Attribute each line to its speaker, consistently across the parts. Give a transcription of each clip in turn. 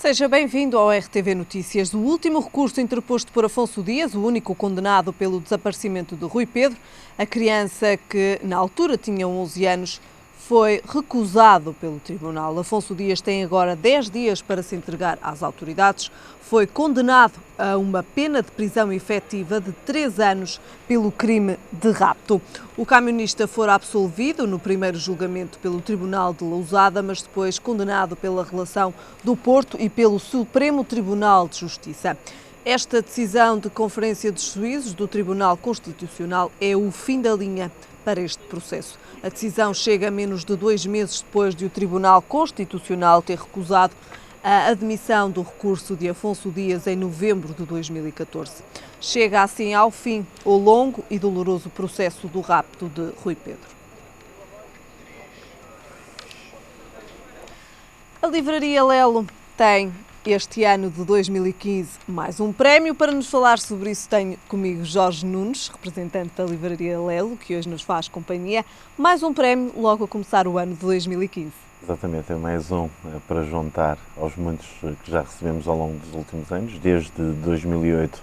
Speaker 1: Seja bem-vindo ao RTV Notícias. O último recurso interposto por Afonso Dias, o único condenado pelo desaparecimento de Rui Pedro, a criança que na altura tinha 11 anos, foi recusado pelo tribunal. Afonso Dias tem agora 10 dias para se entregar às autoridades. Foi condenado a uma pena de prisão efetiva de 3 anos pelo crime de rapto. O camionista fora absolvido no primeiro julgamento pelo Tribunal de Lousada, mas depois condenado pela Relação do Porto e pelo Supremo Tribunal de Justiça. Esta decisão de Conferência dos Juízes do Tribunal Constitucional é o fim da linha para este processo. A decisão chega a menos de 2 meses depois de o Tribunal Constitucional ter recusado a admissão do recurso de Afonso Dias em novembro de 2014. Chega assim ao fim o longo e doloroso processo do rapto de Rui Pedro. A Livraria Lelo tem este ano de 2015 mais um prémio. Para nos falar sobre isso tenho comigo Jorge Nunes, representante da Livraria Lelo, que hoje nos faz companhia. Mais um prémio logo a começar o ano de 2015.
Speaker 2: Exatamente, é mais um para juntar aos muitos que já recebemos ao longo dos últimos anos. Desde 2008,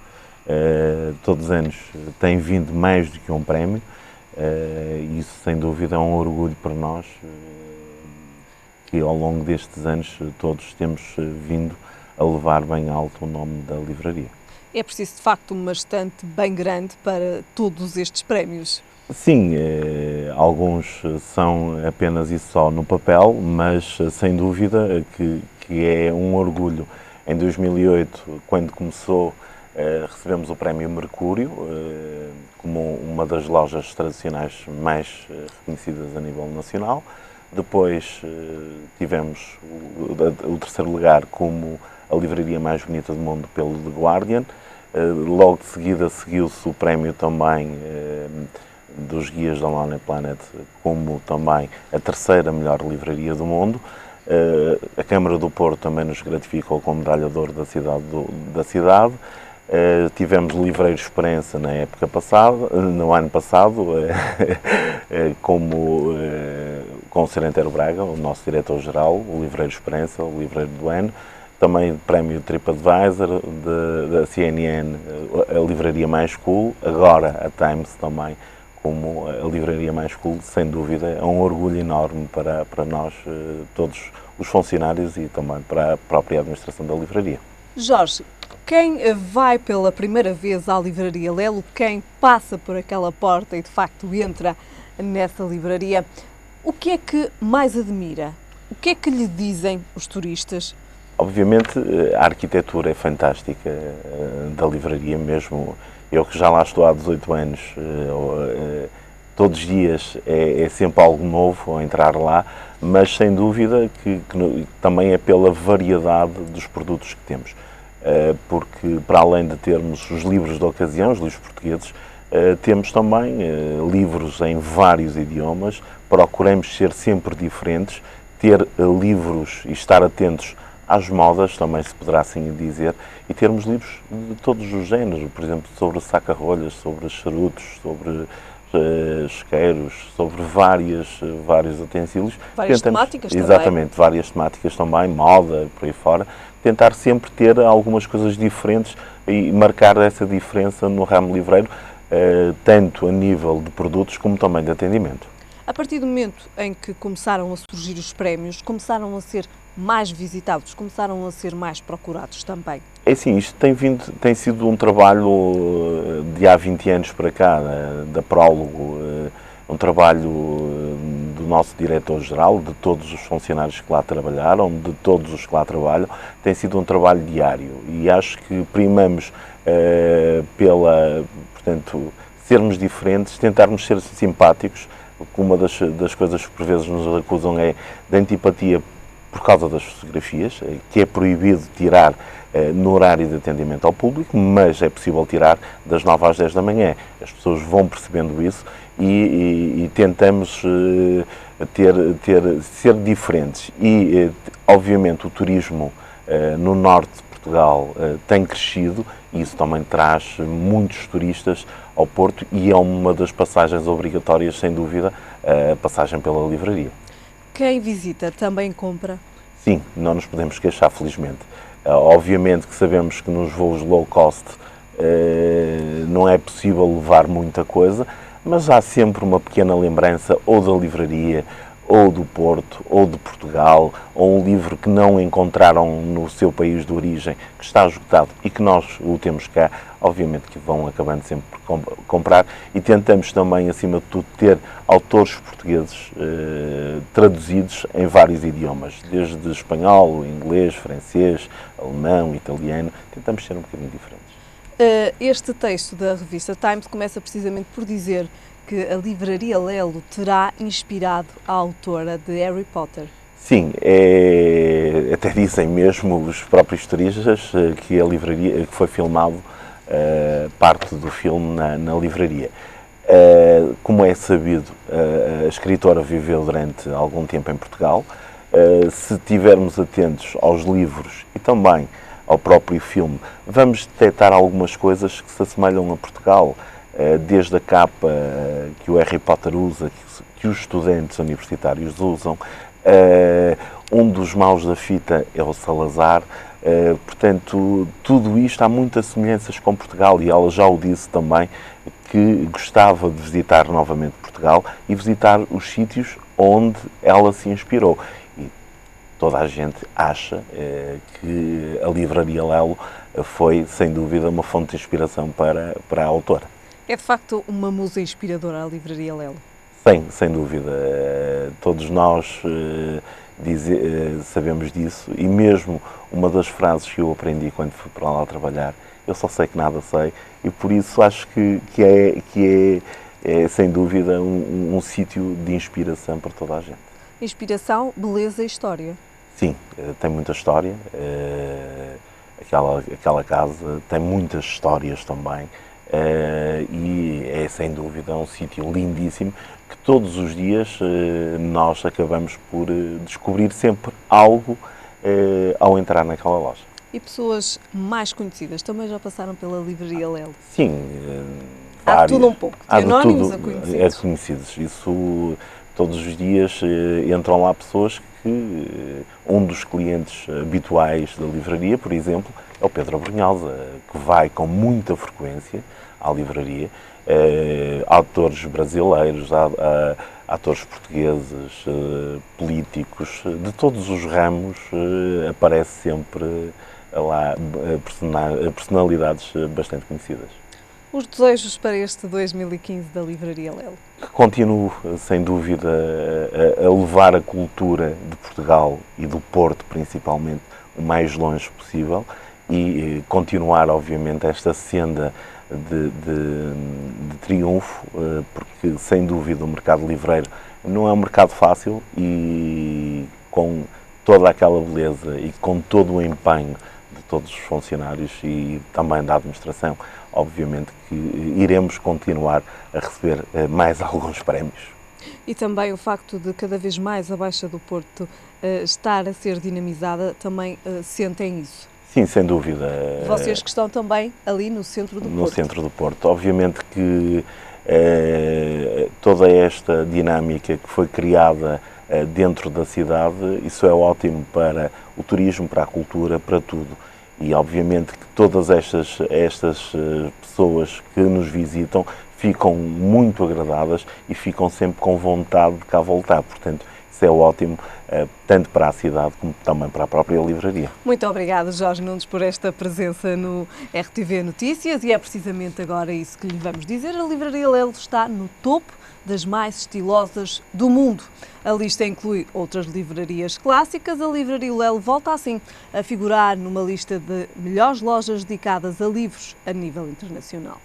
Speaker 2: todos os anos tem vindo mais do que um prémio. Isso, sem dúvida, é um orgulho para nós, que ao longo destes anos todos temos vindo a levar bem alto o nome da livraria.
Speaker 1: É preciso, de facto, uma estante bem grande para todos estes prémios.
Speaker 2: Sim, alguns são apenas e só no papel, mas sem dúvida que é um orgulho. Em 2008, quando começou, recebemos o Prémio Mercúrio, como uma das lojas tradicionais mais reconhecidas a nível nacional. Depois tivemos o terceiro lugar como a livraria mais bonita do mundo pelo The Guardian. Logo de seguida seguiu-se o prémio também dos guias da Lonely Planet como também a terceira melhor livraria do mundo. A Câmara do Porto também nos gratificou com a medalha de ouro da cidade. Tivemos Livreiro Esperança na época passada, no ano passado, como com o Sr. Antero Braga, o nosso diretor-geral, o Livreiro Esperança, o Livreiro do Ano. Também prémio TripAdvisor da CNN, a livraria mais cool. Agora a Times também como a livraria mais cool. Sem dúvida, é um orgulho enorme para nós, todos os funcionários e também para a própria administração da livraria.
Speaker 1: Jorge, quem vai pela primeira vez à Livraria Lelo, quem passa por aquela porta e de facto entra nessa livraria, o que é que mais admira? O que é que lhe dizem os turistas?
Speaker 2: Obviamente a arquitetura é fantástica da livraria mesmo. Eu que já lá estou há 18 anos, todos os dias é sempre algo novo ao entrar lá, mas sem dúvida que também é pela variedade dos produtos que temos. Porque para além de termos os livros de ocasião, os livros portugueses, temos também livros em vários idiomas. Procuramos ser sempre diferentes, ter livros e estar atentos às modas, também se poderá assim dizer, e termos livros de todos os géneros, por exemplo, sobre saca-rolhas, sobre charutos, sobre isqueiros, sobre vários utensílios.
Speaker 1: Várias temáticas também.
Speaker 2: Exatamente, várias temáticas também, moda, por aí fora. Tentar sempre ter algumas coisas diferentes e marcar essa diferença no ramo livreiro, tanto a nível de produtos como também de atendimento.
Speaker 1: A partir do momento em que começaram a surgir os prémios, começaram a ser mais visitados, começaram a ser mais procurados também?
Speaker 2: É sim, isto tem sido um trabalho de há 20 anos para cá, da Prólogo, um trabalho do nosso diretor-geral, de todos os funcionários que lá trabalharam, de todos os que lá trabalham. Tem sido um trabalho diário e acho que primamos portanto, sermos diferentes, tentarmos ser simpáticos. Uma das coisas que por vezes nos acusam é da antipatia por causa das fotografias, que é proibido tirar no horário de atendimento ao público, mas é possível tirar das 9 às 10 da manhã. As pessoas vão percebendo isso e tentamos ser diferentes. E, obviamente, o turismo no norte de Portugal tem crescido e isso também traz muitos turistas ao Porto e é uma das passagens obrigatórias, sem dúvida, a passagem pela livraria.
Speaker 1: Quem visita também compra?
Speaker 2: Sim, não nos podemos queixar, felizmente. Obviamente que sabemos que nos voos low cost não é possível levar muita coisa, mas há sempre uma pequena lembrança ou da livraria, ou do Porto, ou de Portugal, ou um livro que não encontraram no seu país de origem, que está esgotado e que nós o temos cá, obviamente que vão acabando sempre por comprar, e tentamos também, acima de tudo, ter autores portugueses traduzidos em vários idiomas, desde espanhol, inglês, francês, alemão, italiano, tentamos ser um bocadinho diferentes.
Speaker 1: Este texto da revista Times começa precisamente por dizer que a livraria Lelo terá inspirado a autora de Harry Potter.
Speaker 2: Sim, até dizem mesmo os próprios historiadores que a livraria, que foi filmado parte do filme na livraria. Como é sabido, a escritora viveu durante algum tempo em Portugal. Se estivermos atentos aos livros e também ao próprio filme, vamos detectar algumas coisas que se assemelham a Portugal. Desde a capa que o Harry Potter usa, que os estudantes universitários usam. Um dos maus da fita é o Salazar. Portanto, tudo isto há muitas semelhanças com Portugal, e ela já o disse também, que gostava de visitar novamente Portugal e visitar os sítios onde ela se inspirou. E toda a gente acha que a livraria Lelo foi, sem dúvida, uma fonte de inspiração para a autora.
Speaker 1: É de facto uma musa inspiradora a livraria Lelo?
Speaker 2: Sem dúvida. Todos nós sabemos disso, e mesmo uma das frases que eu aprendi quando fui para lá trabalhar, eu só sei que nada sei, e por isso acho que é sem dúvida um sítio de inspiração para toda a gente.
Speaker 1: Inspiração, beleza e história.
Speaker 2: Sim, tem muita história. Aquela casa tem muitas histórias também. E é sem dúvida um sítio lindíssimo que todos os dias nós acabamos por descobrir sempre algo ao entrar naquela loja.
Speaker 1: E pessoas mais conhecidas também já passaram pela livraria Lelo?
Speaker 2: Sim,
Speaker 1: há
Speaker 2: várias.
Speaker 1: Tudo um pouco, de anónimos a conhecidos.
Speaker 2: A conhecidos. Isso, todos os dias entram lá pessoas que um dos clientes habituais da livraria, por exemplo, é o Pedro Abrunhosa, que vai com muita frequência à livraria. Autores brasileiros, atores portugueses, políticos, de todos os ramos, aparece sempre lá personalidades bastante conhecidas.
Speaker 1: Os desejos para este 2015 da livraria Lelo?
Speaker 2: Que continue, sem dúvida, a levar a cultura de Portugal e do Porto, principalmente, o mais longe possível, e continuar, obviamente, esta senda de triunfo, porque, sem dúvida, o mercado livreiro não é um mercado fácil, e com toda aquela beleza e com todo o empenho de todos os funcionários e também da administração, obviamente que iremos continuar a receber mais alguns prémios.
Speaker 1: E também o facto de cada vez mais a Baixa do Porto estar a ser dinamizada, também sentem isso?
Speaker 2: Sim, sem dúvida.
Speaker 1: Vocês que estão também ali no centro do Porto.
Speaker 2: No centro do Porto. Obviamente que toda esta dinâmica que foi criada dentro da cidade, isso é ótimo para o turismo, para a cultura, para tudo. E obviamente que todas estas pessoas que nos visitam ficam muito agradadas e ficam sempre com vontade de cá voltar. Portanto, isso é ótimo, tanto para a cidade como também para a própria livraria.
Speaker 1: Muito obrigada, Jorge Nunes, por esta presença no RTV Notícias, e é precisamente agora isso que lhe vamos dizer. A livraria Lelo está no topo das mais estilosas do mundo. A lista inclui outras livrarias clássicas. A livraria Lelo volta assim a figurar numa lista de melhores lojas dedicadas a livros a nível internacional.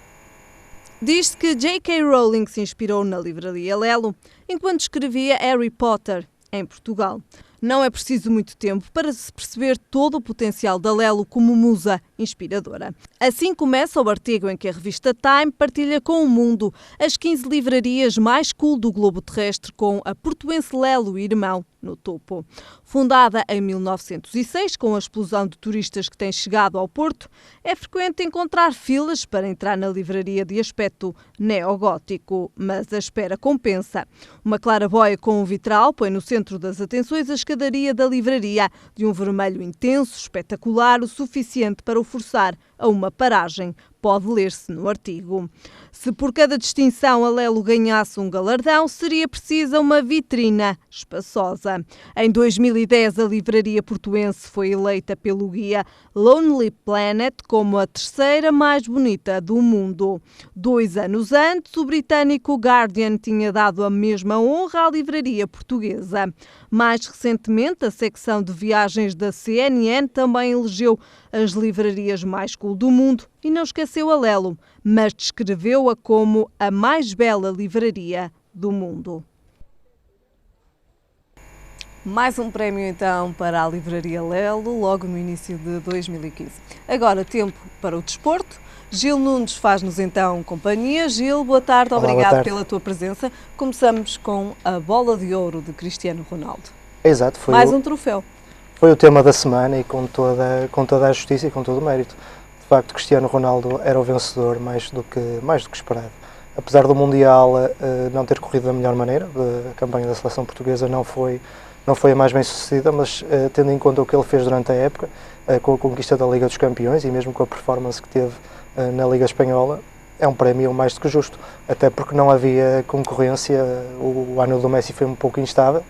Speaker 1: Diz-se que J.K. Rowling se inspirou na livraria Lelo enquanto escrevia Harry Potter em Portugal. Não é preciso muito tempo para se perceber todo o potencial da Lelo como musa inspiradora. Assim começa o artigo em que a revista Time partilha com o mundo as 15 livrarias mais cool do globo terrestre, com a portuense Lelo e Irmão no topo. Fundada em 1906, com a explosão de turistas que tem chegado ao Porto, é frequente encontrar filas para entrar na livraria de aspecto neogótico, mas a espera compensa. Uma claraboia com um vitral põe no centro das atenções a escadaria da livraria, de um vermelho intenso, espetacular, o suficiente para o forçar a uma paragem. Pode ler-se no artigo. Se por cada distinção a Lelo ganhasse um galardão, seria precisa uma vitrina espaçosa. Em 2010, a livraria portuense foi eleita pelo guia Lonely Planet como a terceira mais bonita do mundo. 2 anos antes, o britânico Guardian tinha dado a mesma honra à livraria portuguesa. Mais recentemente, a secção de viagens da CNN também elegeu as livrarias mais cool do mundo e não esqueceu a Lelo, mas descreveu-a como a mais bela livraria do mundo. Mais um prémio então para a livraria Lelo, logo no início de 2015. Agora tempo para o desporto. Gil Nunes faz-nos então companhia. Gil, boa tarde, obrigado pela tua presença. Começamos com a bola de ouro de Cristiano Ronaldo.
Speaker 3: Exato, foi
Speaker 1: mais um troféu.
Speaker 3: Foi o tema da semana e com toda a justiça e com todo o mérito. De facto, Cristiano Ronaldo era o vencedor mais do que esperado. Apesar do Mundial não ter corrido da melhor maneira, a campanha da seleção portuguesa não foi a mais bem sucedida, mas tendo em conta o que ele fez durante a época, com a conquista da Liga dos Campeões e mesmo com a performance que teve na Liga Espanhola, é um prémio mais do que justo, até porque não havia concorrência. O ano do Messi foi um pouco instável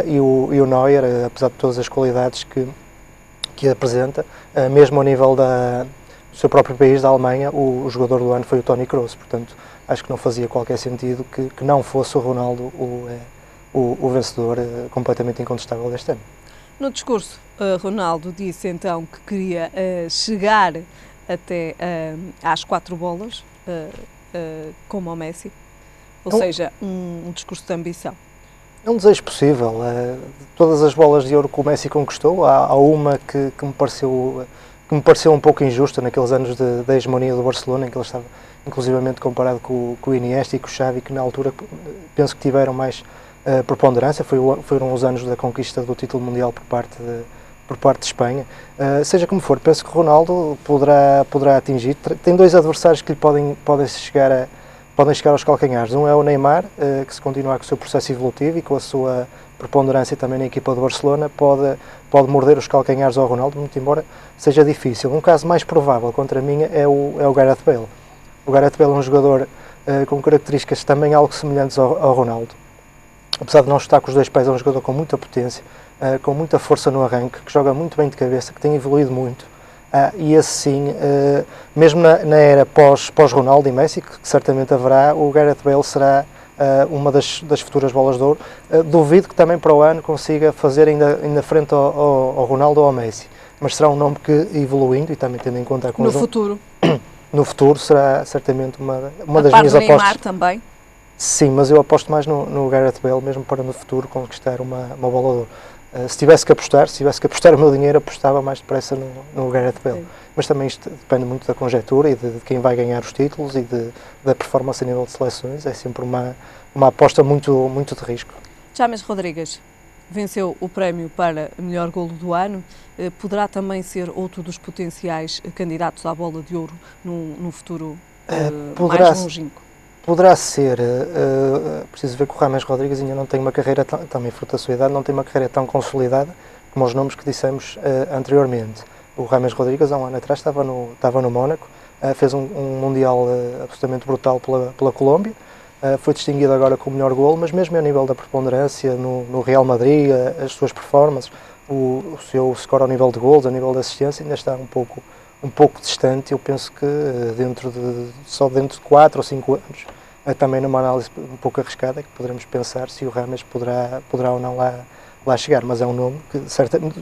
Speaker 3: e o Neuer, apesar de todas as qualidades que apresenta, mesmo ao nível do seu próprio país, da Alemanha, o jogador do ano foi o Toni Kroos. Portanto, acho que não fazia qualquer sentido que não fosse o Ronaldo o vencedor completamente incontestável deste ano.
Speaker 1: No discurso, Ronaldo disse então que queria chegar até às 4 bolas, como o Messi, ou seja, um discurso de ambição.
Speaker 3: É um desejo possível. Todas as bolas de ouro que o Messi conquistou, há uma que me pareceu um pouco injusta naqueles anos da hegemonia do Barcelona, em que ele estava inclusivamente comparado com o Iniesta e com o Xavi, que na altura penso que tiveram mais preponderância. Foram os anos da conquista do título mundial por parte de Espanha. Seja como for, penso que Ronaldo poderá atingir. Tem 2 adversários que lhe podem chegar aos calcanhares. Um é o Neymar, que se continuar com o seu processo evolutivo e com a sua preponderância também na equipa do Barcelona, pode morder os calcanhares ao Ronaldo, muito embora seja difícil. Um caso mais provável contra mim é o Gareth Bale. O Gareth Bale é um jogador com características também algo semelhantes ao Ronaldo. Apesar de não estar com os 2 pés, é um jogador com muita potência, com muita força no arranque, que joga muito bem de cabeça, que tem evoluído muito. E esse sim, mesmo na era pós-Ronaldo e Messi, que certamente haverá, o Gareth Bale será uma das futuras bolas de ouro. Duvido que também para o ano consiga fazer ainda frente ao Ronaldo ou ao Messi, mas será um nome que, evoluindo e também tendo em conta a conjuntura, no futuro será certamente uma das minhas apostas.
Speaker 1: Neymar também?
Speaker 3: Sim, mas eu aposto mais no Gareth Bale, mesmo para no futuro conquistar uma bola de ouro. Se tivesse que apostar o meu dinheiro, apostava mais depressa no Gareth Bale. Sim. Mas também isto depende muito da conjetura e de quem vai ganhar os títulos e da performance a nível de seleções. É sempre uma aposta muito de risco.
Speaker 1: James Rodrigues venceu o prémio para melhor golo do ano. Poderá também ser outro dos potenciais candidatos à bola de ouro no futuro mais longínquo?
Speaker 3: Poderá ser, preciso ver que o James Rodrigues ainda não tem uma carreira, também fruto da sua idade, não tem uma carreira tão consolidada como os nomes que dissemos anteriormente. O James Rodrigues, há um ano atrás, estava no Mónaco, fez um Mundial absolutamente brutal pela Colômbia, foi distinguido agora com o melhor golo, mas mesmo a nível da preponderância no Real Madrid, as suas performances, o seu score ao nível de golos, a nível de assistência, ainda está um pouco distante. Eu penso que só dentro de 4 ou 5 anos, também numa análise um pouco arriscada, que poderemos pensar se o James poderá ou não lá chegar, mas é um nome que certamente,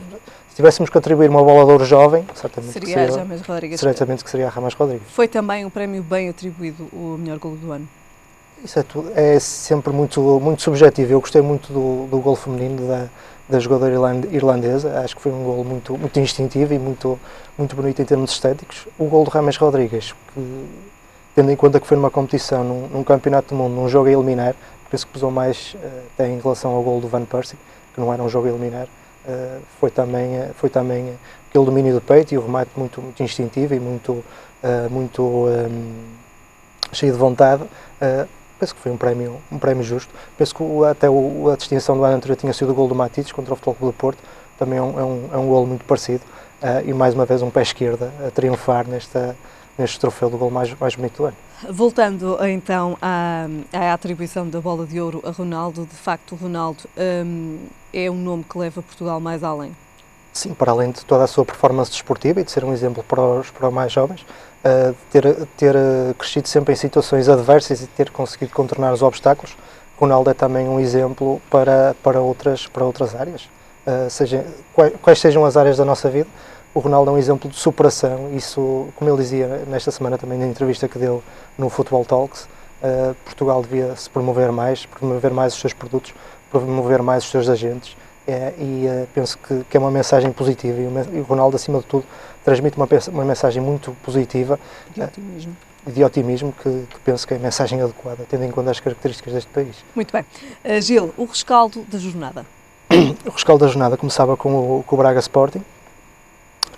Speaker 3: se tivéssemos que atribuir uma bola de ouro jovem, certamente
Speaker 1: seria James Rodrigues.
Speaker 3: Certamente que seria James Rodrigues.
Speaker 1: Foi também um prémio bem atribuído, o melhor golo do ano.
Speaker 3: Isso é sempre muito subjetivo. Eu gostei muito do gol feminino da jogadora irlandesa. Acho que foi um gol muito instintivo e muito bonito em termos estéticos. O gol do James Rodrigues, que, tendo em conta que foi numa competição, num campeonato do mundo, num jogo a eliminar, penso que pesou mais até em relação ao gol do Van Persie, que não era um jogo a eliminar. Foi também aquele domínio do peito e o remate muito instintivo e muito cheio de vontade. Penso que foi um prémio justo. Penso que até a distinção do ano anterior tinha sido o gol do Matites contra o Futebol Clube do Porto. Também é um gol muito parecido. E mais uma vez um pé esquerda a triunfar neste troféu do gol mais bonito do ano.
Speaker 1: Voltando então à atribuição da Bola de Ouro a Ronaldo, de facto o Ronaldo é um nome que leva Portugal mais além.
Speaker 3: Sim, para além de toda a sua performance desportiva e de ser um exemplo para os mais jovens, de ter crescido sempre em situações adversas e ter conseguido contornar os obstáculos, Ronaldo é também um exemplo para outras áreas. Quais sejam as áreas da nossa vida, o Ronaldo é um exemplo de superação. Isso, como ele dizia nesta semana também na entrevista que deu no Football Talks, Portugal devia se promover mais os seus produtos, promover mais os seus agentes. Penso que é uma mensagem positiva e o Ronaldo, acima de tudo, transmite uma mensagem muito positiva de otimismo que penso que é a mensagem adequada, tendo em conta as características deste país.
Speaker 1: Muito bem. Gil, o rescaldo da jornada?
Speaker 3: O rescaldo da jornada começava com o Braga Sporting.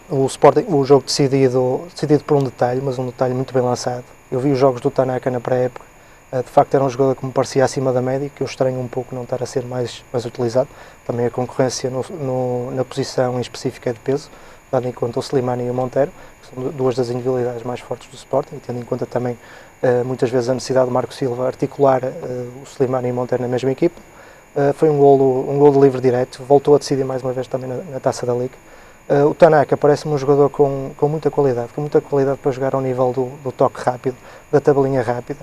Speaker 3: O jogo decidido por um detalhe, mas um detalhe muito bem lançado. Eu vi os jogos do Tanaka na pré-época. De facto era um jogador que me parecia acima da média, que eu estranho um pouco não estar a ser mais utilizado. Também a concorrência na posição em específica é de peso, dado em conta o Slimani e o Monteiro, que são duas das individualidades mais fortes do Sporting, e tendo em conta também muitas vezes a necessidade de Marco Silva articular o Slimani e o Monteiro na mesma equipa. Foi um gol de livre direto, voltou a decidir mais uma vez também na Taça da Liga. O Tanaka parece-me um jogador com muita qualidade para jogar ao nível do toque rápido, da tabelinha rápida.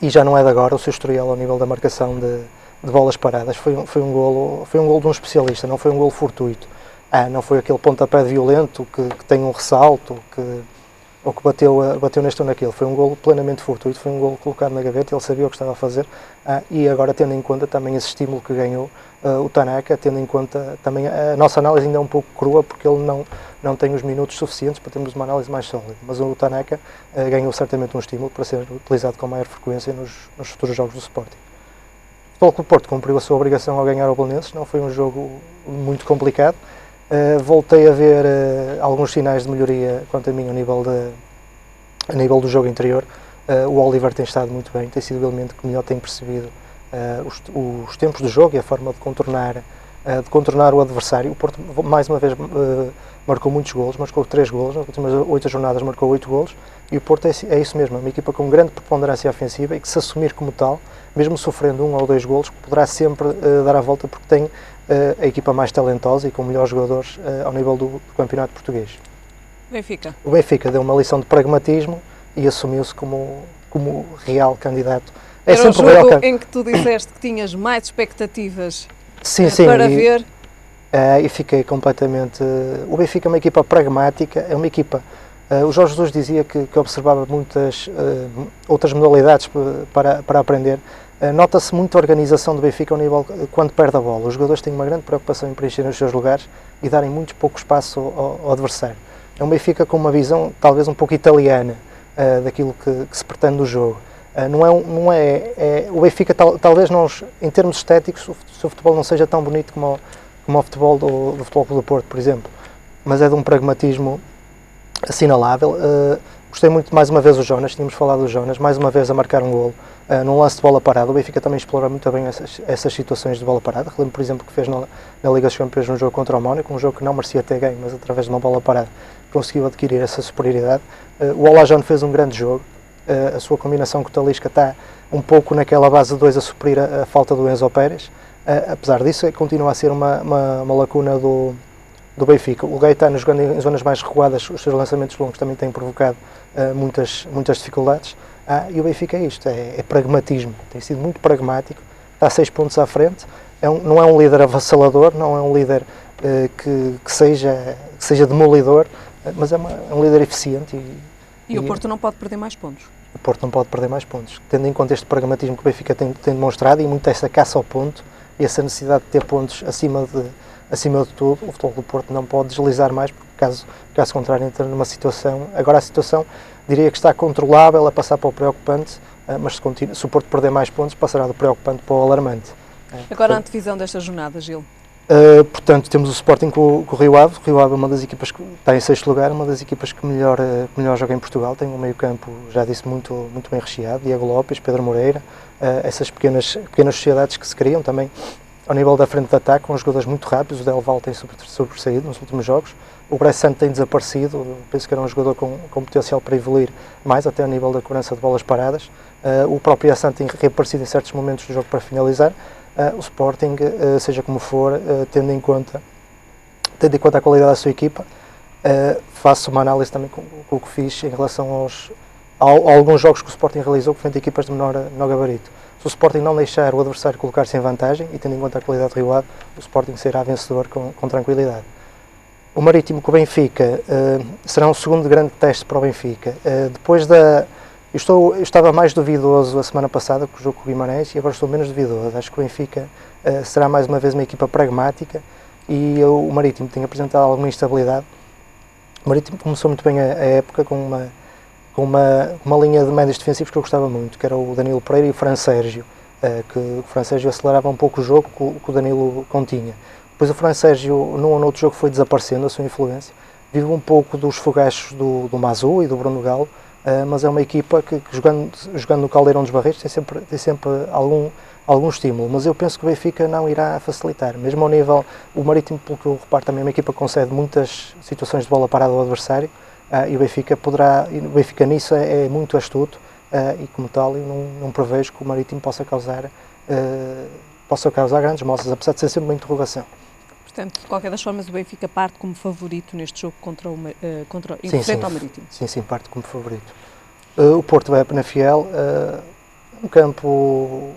Speaker 3: E já não é de agora o seu historial ao nível da marcação de bolas paradas. Foi um golo de um especialista, não foi um golo fortuito. Não foi aquele pontapé violento que tem um ressalto ou que bateu neste ou naquele. Foi um golo plenamente fortuito, foi um golo colocado na gaveta, ele sabia o que estava a fazer. E agora, tendo em conta também esse estímulo que ganhou o Tanaka, tendo em conta também a nossa análise ainda é um pouco crua, porque ele não tem os minutos suficientes para termos uma análise mais sólida. Mas o Tanaka ganhou certamente um estímulo para ser utilizado com maior frequência nos futuros jogos do Sporting. O Futebol Clube do Porto cumpriu a sua obrigação ao ganhar o Belenenses, não foi um jogo muito complicado. Voltei a ver alguns sinais de melhoria quanto a mim a nível do jogo interior. O Oliver tem estado muito bem, tem sido o elemento que melhor tem percebido os tempos do jogo e a forma de contornar o adversário. O Porto, mais uma vez, marcou muitos golos, marcou 3 golos, nas últimas 8 jornadas marcou 8 golos, e o Porto é isso mesmo, é uma equipa com grande preponderância ofensiva e que, se assumir como tal, mesmo sofrendo 1 ou 2 golos, poderá sempre dar a volta, porque tem a equipa mais talentosa e com melhores jogadores ao nível do campeonato português.
Speaker 1: Benfica.
Speaker 3: O Benfica deu uma lição de pragmatismo e assumiu-se como real candidato.
Speaker 1: Era um jogo em que tu disseste que tinhas mais expectativas para ver.
Speaker 3: E fiquei completamente... O Benfica é uma equipa pragmática, é uma equipa... O Jorge Jesus dizia que observava muitas outras modalidades para aprender. Nota-se muito a organização do Benfica ao nível quando perde a bola. Os jogadores têm uma grande preocupação em preencher os seus lugares e darem muito pouco espaço ao adversário. É um Benfica com uma visão talvez um pouco italiana daquilo que se pretende do jogo. O Benfica talvez não, em termos estéticos, o seu futebol não seja tão bonito como o futebol do Futebol Clube do Porto, por exemplo, mas é de um pragmatismo assinalável. Gostei muito, mais uma vez, o Jonas, tínhamos falado do Jonas, mais uma vez a marcar um golo num lance de bola parada. O Benfica também explora muito bem essas situações de bola parada. Relembro, por exemplo, que fez na Liga dos Campeões num jogo contra o Mónaco, um jogo que não merecia ter ganho, mas através de uma bola parada conseguiu adquirir essa superioridade. O Olajuwon fez um grande jogo. A sua combinação com o Talisca está um pouco naquela base de 2 a suprir a falta do Enzo Pérez. Apesar disso, continua a ser uma lacuna do Benfica. O Gaetano, jogando em zonas mais recuadas, os seus lançamentos longos também têm provocado muitas dificuldades. E o Benfica é isto, é pragmatismo. Tem sido muito pragmático, está 6 pontos à frente. Não é um líder avassalador, não é um líder que seja demolidor, mas é um líder eficiente.
Speaker 1: E o Porto não pode perder mais pontos.
Speaker 3: O Porto não pode perder mais pontos. Tendo em conta este pragmatismo que o Benfica tem demonstrado e muito essa caça ao ponto e essa necessidade de ter pontos acima de tudo, o Futebol do Porto não pode deslizar mais, porque caso contrário entra numa situação, agora a situação diria que está controlável a passar para o preocupante, mas se o Porto perder mais pontos passará do preocupante para o alarmante.
Speaker 1: Agora a antevisão desta jornada, Gil.
Speaker 3: Portanto, temos o Sporting com o Rio Ave. O Rio Ave é uma das equipas que está em sexto lugar, uma das equipas que melhor joga em Portugal. Tem um meio-campo, já disse, muito bem recheado. Diego Lopes, Pedro Moreira, essas pequenas sociedades que se criam também ao nível da frente de ataque, com jogadores muito rápidos. O Del Valle tem sobressaído nos últimos jogos. O Bressan tem desaparecido. Penso que era um jogador com potencial para evoluir mais, até ao nível da cobrança de bolas paradas. O próprio Assan tem reaparecido em certos momentos do jogo para finalizar. O Sporting, seja como for, tendo em conta a qualidade da sua equipa, faço uma análise também com o que fiz em relação a alguns jogos que o Sporting realizou frente a equipas de menor gabarito. Se o Sporting não deixar o adversário colocar-se em vantagem, e tendo em conta a qualidade do Rio Ave, o Sporting será vencedor com tranquilidade. O Marítimo com o Benfica será um segundo grande teste para o Benfica. Eu estava mais duvidoso a semana passada com o jogo com o Guimarães e agora estou menos duvidoso. Acho que o Benfica será mais uma vez uma equipa pragmática e o Marítimo tem apresentado alguma instabilidade. O Marítimo começou muito bem a época com uma linha de médios defensivos que eu gostava muito, que era o Danilo Pereira e o Fran Sérgio, que o Fran Sérgio acelerava um pouco o jogo que o Danilo continha. Depois o Fran Sérgio, num ou noutro jogo, foi desaparecendo a sua influência. Vive um pouco dos fogachos do Mazu e do Bruno Galo, mas é uma equipa que jogando no Caldeirão dos Barreiros tem sempre algum estímulo, mas eu penso que o Benfica não irá facilitar, mesmo ao nível, o Marítimo, pelo que eu reparo, também é uma equipa que concede muitas situações de bola parada ao adversário, e o Benfica nisso é muito astuto, e como tal eu não prevejo que o Marítimo possa causar grandes moças, apesar de ser sempre uma interrogação.
Speaker 1: Portanto, de qualquer das formas, o Benfica parte como favorito neste jogo frente ao Marítimo.
Speaker 3: Sim, parte como favorito. O Porto vai a Penafiel, um campo...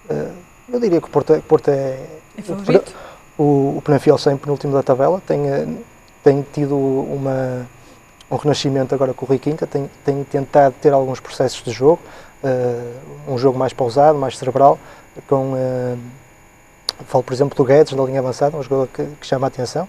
Speaker 3: eu diria que o Porto é
Speaker 1: favorito.
Speaker 3: O Penafiel está em penúltimo da tabela, tem tido um renascimento agora com o Rui Quinta, tem tentado ter alguns processos de jogo, um jogo mais pausado, mais cerebral, falo, por exemplo, do Guedes, da linha avançada, um jogador que chama a atenção,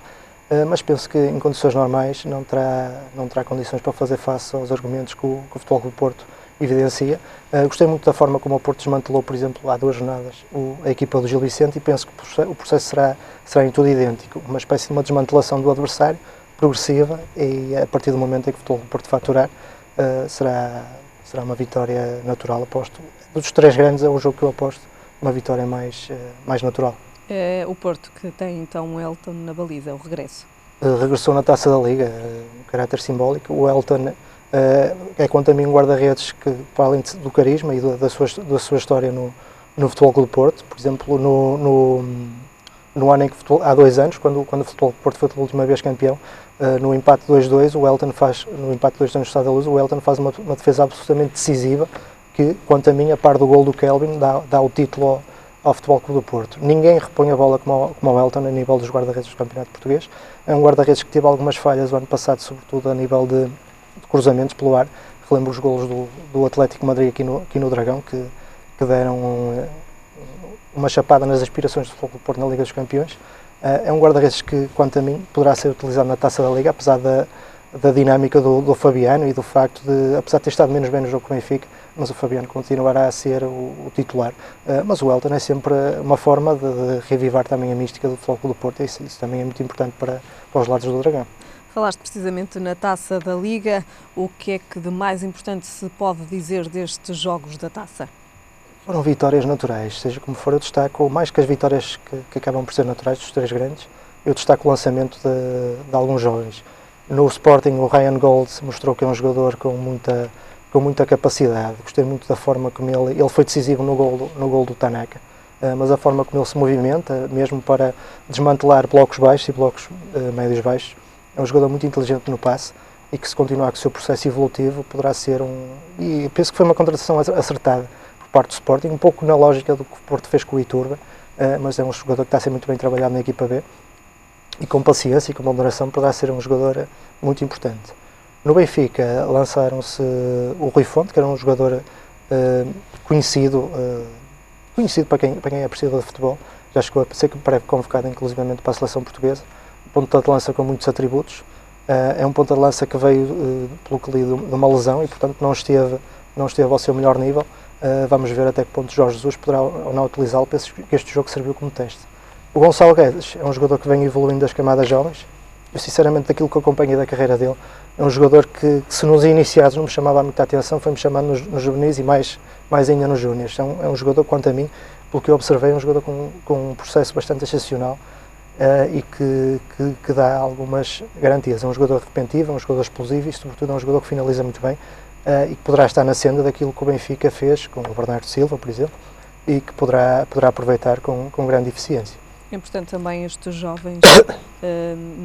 Speaker 3: mas penso que em condições normais não terá condições para fazer face aos argumentos que o Futebol do Porto evidencia. Gostei muito da forma como o Porto desmantelou, por exemplo, há 2 jornadas, a equipa do Gil Vicente, e penso que o processo será em tudo idêntico, uma espécie de uma desmantelação do adversário, progressiva, e a partir do momento em que o Futebol do Porto faturar, será uma vitória natural, aposto. Dos 3 grandes é o jogo que eu aposto, uma vitória mais natural.
Speaker 1: É o Porto que tem então o Elton na baliza, o regresso.
Speaker 3: Regressou na Taça da Liga, um caráter simbólico. O Elton é, quanto a mim, um guarda-redes que, para além do carisma e da sua história no Futebol Clube do Porto, por exemplo, no ano em que há 2 anos, quando o Futebol do Porto foi pela última vez campeão, no empate 2-2, no empate 2-2 no Estádio da Luz, o Elton faz uma defesa absolutamente decisiva, que, quanto a mim, a par do gol do Kelvin, dá o título ao Futebol Clube do Porto. Ninguém repõe a bola como o Elton a nível dos guarda-redes do Campeonato Português. É um guarda-redes que teve algumas falhas o ano passado, sobretudo a nível de cruzamentos pelo ar. Relembro os golos do Atlético Madrid aqui no Dragão, que deram uma chapada nas aspirações do Futebol Clube do Porto na Liga dos Campeões. É um guarda-redes que, quanto a mim, poderá ser utilizado na Taça da Liga, apesar da dinâmica do Fabiano e do facto de, apesar de ter estado menos bem no jogo com o Benfica, mas o Fabiano continuará a ser o titular. Mas o Elton é sempre uma forma de reavivar também a mística do Futebol Clube do Porto, e isso também é muito importante para os lados do Dragão.
Speaker 1: Falaste precisamente na Taça da Liga. O que é que de mais importante se pode dizer destes jogos da Taça?
Speaker 3: Foram vitórias naturais, seja como for, eu destaco, mais que as vitórias que acabam por ser naturais dos 3 grandes, eu destaco o lançamento de alguns jovens. No Sporting, o Ryan Gold mostrou que é um jogador com muita capacidade. Gostei muito da forma como ele foi decisivo no gol do Tanaka, mas a forma como ele se movimenta, mesmo para desmantelar blocos baixos e blocos médios baixos, é um jogador muito inteligente no passe e que, se continuar com o seu processo evolutivo, poderá ser e penso que foi uma contratação acertada por parte do Sporting, um pouco na lógica do que o Porto fez com o Iturbe, mas é um jogador que está a ser muito bem trabalhado na equipa B, e com paciência e com moderação poderá ser um jogador muito importante. No Benfica lançaram-se o Rui Fonte, que era um jogador conhecido para quem é apreciador de futebol, já chegou a ser pré-convocado inclusivamente para a seleção portuguesa, ponta de lança com muitos atributos, é um ponta de lança que veio, pelo que li, de uma lesão e portanto não esteve ao seu melhor nível. Vamos ver até que ponto Jorge Jesus poderá ou não utilizá-lo, penso que este jogo serviu como teste. O Gonçalo Guedes é um jogador que vem evoluindo das camadas jovens. Eu, sinceramente, daquilo que acompanhei da carreira dele, é um jogador que se nos iniciados não me chamava muita atenção, foi-me chamando nos juvenis e mais ainda nos júniores. É um jogador, quanto a mim, pelo que eu observei, é um jogador com um processo bastante excepcional e que dá algumas garantias. É um jogador repentino, é um jogador explosivo e, sobretudo, é um jogador que finaliza muito bem e que poderá estar na senda daquilo que o Benfica fez com o Bernardo Silva, por exemplo, e que poderá aproveitar com grande eficiência.
Speaker 1: É importante também estes jovens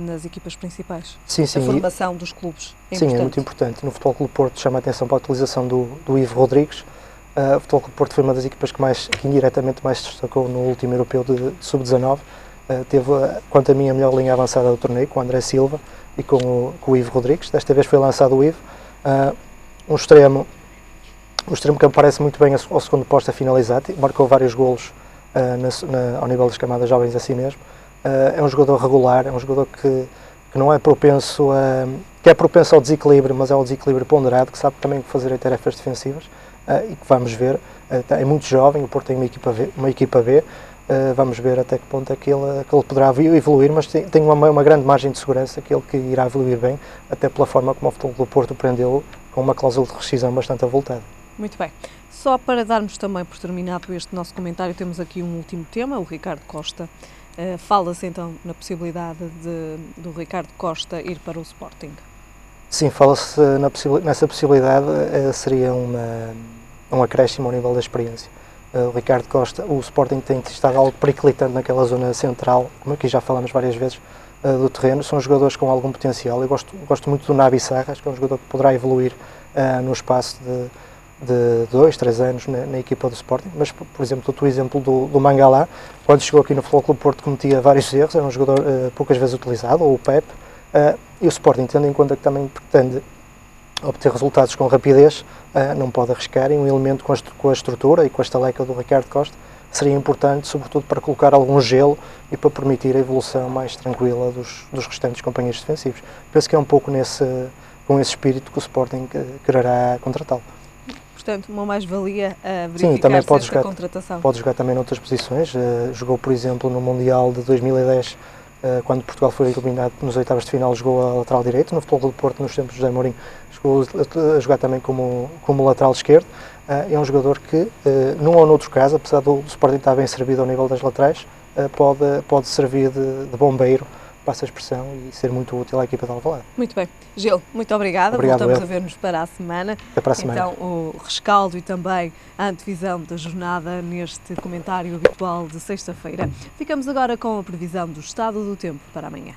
Speaker 1: nas equipas principais.
Speaker 3: Sim,
Speaker 1: a formação dos clubes é
Speaker 3: sim,
Speaker 1: importante.
Speaker 3: É muito importante. No Futebol Clube Porto chama a atenção para a utilização do Ivo Rodrigues. O Futebol Clube Porto foi uma das equipas que indiretamente mais se destacou no último europeu de sub-19. Teve, quanto a mim, a melhor linha avançada do torneio, com o André Silva e com o Ivo Rodrigues. Desta vez foi lançado o Ivo. Um extremo que aparece muito bem ao segundo posto a finalizar, marcou vários golos ao nível das camadas jovens assim mesmo. É um jogador regular, é um jogador que não é propenso que é propenso ao desequilíbrio, mas é um desequilíbrio ponderado, que sabe também fazer em tarefas defensivas e que vamos ver, é muito jovem, o Porto tem uma equipa B, vamos ver até que ponto é que ele poderá evoluir, mas tem uma grande margem de segurança que ele que irá evoluir bem, até pela forma como o Futebol do Porto prendeu com uma cláusula de rescisão bastante avultada.
Speaker 1: Muito bem. Só para darmos também por terminado este nosso comentário, temos aqui um último tema, o Ricardo Costa. Fala-se então na possibilidade do Ricardo Costa ir para o Sporting?
Speaker 3: Sim, fala-se nessa possibilidade, seria um acréscimo ao nível da experiência. O Ricardo Costa, o Sporting tem estado algo periclitante naquela zona central, como aqui já falamos várias vezes, do terreno. São jogadores com algum potencial. Eu gosto muito do Naby Sarras, que é um jogador que poderá evoluir no espaço de 2, 3 anos na equipa do Sporting, mas, por exemplo, o exemplo do Mangala, quando chegou aqui no Futebol Clube Porto, cometia vários erros, era um jogador poucas vezes utilizado, ou o Pep, e o Sporting, tendo em conta que também pretende obter resultados com rapidez, não pode arriscar, e um elemento com a estrutura e com a estaleca do Ricardo Costa seria importante, sobretudo para colocar algum gelo e para permitir a evolução mais tranquila dos restantes companheiros defensivos. Penso que é um pouco com esse espírito que o Sporting quererá contratá-lo.
Speaker 1: Portanto, uma mais-valia a verificar.
Speaker 3: Sim, também
Speaker 1: contratação.
Speaker 3: Pode jogar também noutras posições. Jogou, por exemplo, no Mundial de 2010, quando Portugal foi eliminado nos oitavos de final, jogou a lateral direito. No Futebol do Porto, nos tempos de José Mourinho, chegou a jogar também como lateral esquerdo. É um jogador que, num ou noutro caso, apesar do Sporting estar bem servido ao nível das laterais, pode servir de bombeiro, passa a expressão, e ser muito útil à equipa de Alvalade.
Speaker 1: Muito bem. Gil, muito obrigada.
Speaker 3: Obrigado,
Speaker 1: voltamos a ver-nos para a semana.
Speaker 3: Até para a semana.
Speaker 1: Então, o rescaldo e também a antevisão da jornada neste comentário habitual de sexta-feira. Ficamos agora com a previsão do estado do tempo para amanhã.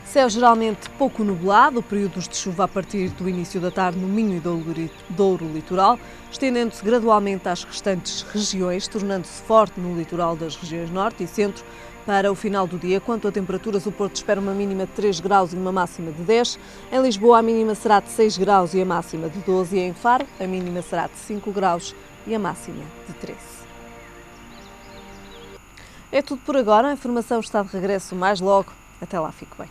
Speaker 1: Céu geralmente pouco nublado, períodos de chuva a partir do início da tarde no Minho e Douro Litoral, estendendo-se gradualmente às restantes regiões, tornando-se forte no litoral das regiões norte e centro. Para o final do dia, quanto a temperaturas, o Porto espera uma mínima de 3 graus e uma máxima de 10. Em Lisboa, a mínima será de 6 graus e a máxima de 12. E em Faro, a mínima será de 5 graus e a máxima de 13. É tudo por agora. A informação está de regresso mais logo. Até lá, fique bem.